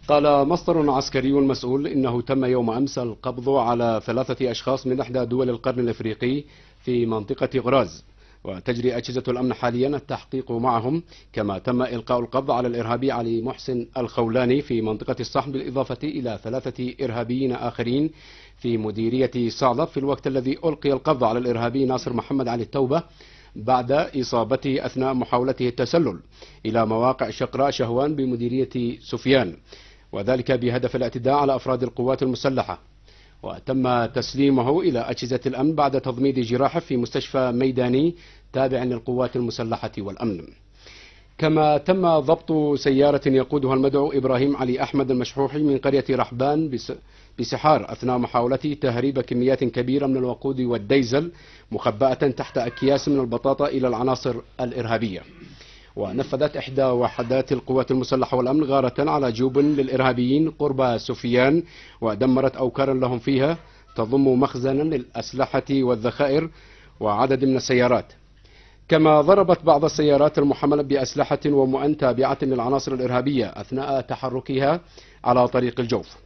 قال مصدر عسكري مسؤول إنه تم يوم أمس القبض على 3 أشخاص من إحدى دول القرن الإفريقي في منطقة غراز، وتجري أجهزة الأمن حاليا التحقيق معهم، كما تم إلقاء القبض على الإرهابي علي محسن الخولاني في منطقة الصحن، بالإضافة إلى 3 إرهابيين آخرين في مديرية صعدة، في الوقت الذي ألقي القبض على الإرهابي ناصر محمد علي التوبة بعد إصابته أثناء محاولته التسلل إلى مواقع شقراء شهوان بمديرية سفيان، وذلك بهدف الاعتداء على أفراد القوات المسلحة. وتم تسليمه إلى أجهزة الأمن بعد تضميد جراحه في مستشفى ميداني تابع للقوات المسلحة والأمن. كما تم ضبط سيارة يقودها المدعو إبراهيم علي أحمد المشحوحي من قرية رحبان بسحار أثناء محاولته تهريب كميات كبيرة من الوقود والديزل مخبأة تحت أكياس من البطاطا إلى العناصر الإرهابية. ونفذت إحدى وحدات القوات المسلحة والأمن غارة على جوب للإرهابيين قرب سفيان، ودمرت أوكارا لهم فيها تضم مخزنا للأسلحة والذخائر وعدد من السيارات. كما ضربت بعض السيارات المحملة بأسلحة ومؤن تابعة للعناصر الإرهابية أثناء تحركها على طريق الجوف.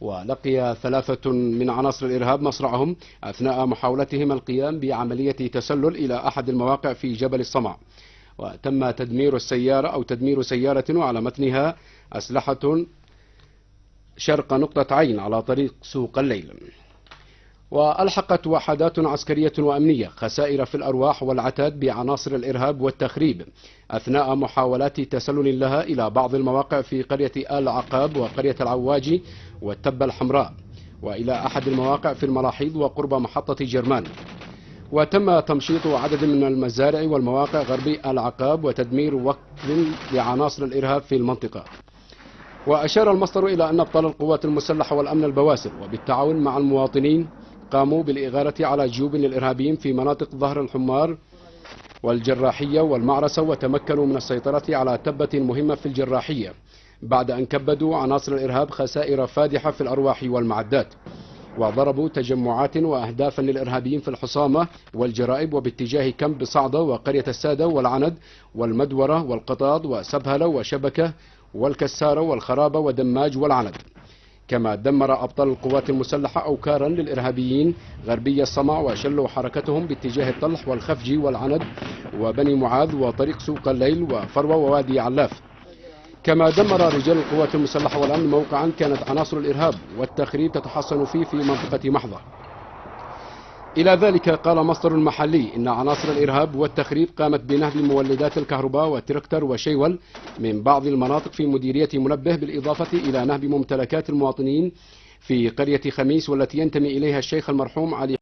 ولقي 3 من عناصر الإرهاب مصرعهم أثناء محاولتهم القيام بعملية تسلل إلى أحد المواقع في جبل الصمع، وتم تدمير السيارة أو تدمير سيارة وعلى متنها أسلحة شرق نقطة عين على طريق سوق الليل. وألحقت وحدات عسكرية وأمنية خسائر في الأرواح والعتاد بعناصر الإرهاب والتخريب أثناء محاولات تسلل لها إلى بعض المواقع في قرية آل عقاب وقرية العواجي والتبة الحمراء، وإلى أحد المواقع في الملاحيض وقرب محطة جرمان. وتم تمشيط عدد من المزارع والمواقع غربي العقاب وتدمير وكل لعناصر الإرهاب في المنطقة. وأشار المصدر إلى أن أبطال القوات المسلحة والأمن البواسل وبالتعاون مع المواطنين قاموا بالإغارة على جيوب الإرهابيين في مناطق ظهر الحمار والجراحية والمعرسة، وتمكنوا من السيطرة على تبة مهمة في الجراحية بعد أن كبدوا عناصر الإرهاب خسائر فادحة في الأرواح والمعدات، وضربوا تجمعات وأهدافا للإرهابيين في الحصامة والجرائب وباتجاه كمب صعدة وقرية السادة والعند والمدورة والقطاض وسبهلة وشبكة والكسارة والخرابة ودماج والعند. كما دمر أبطال القوات المسلحة أوكارا للإرهابيين غربي الصمع وشلوا حركتهم باتجاه الطلح والخفجي والعند وبني معاذ وطريق سوق الليل وفروة ووادي علاف. كما دمر رجال القوات المسلحة والأمن موقعا كانت عناصر الإرهاب والتخريب تتحصن فيه في منطقة محظة. إلى ذلك قال مصدر محلي إن عناصر الإرهاب والتخريب قامت بنهب مولدات الكهرباء وتركتر وشيول من بعض المناطق في مديرية منبه، بالإضافة إلى نهب ممتلكات المواطنين في قرية خميس والتي ينتمي إليها الشيخ المرحوم علي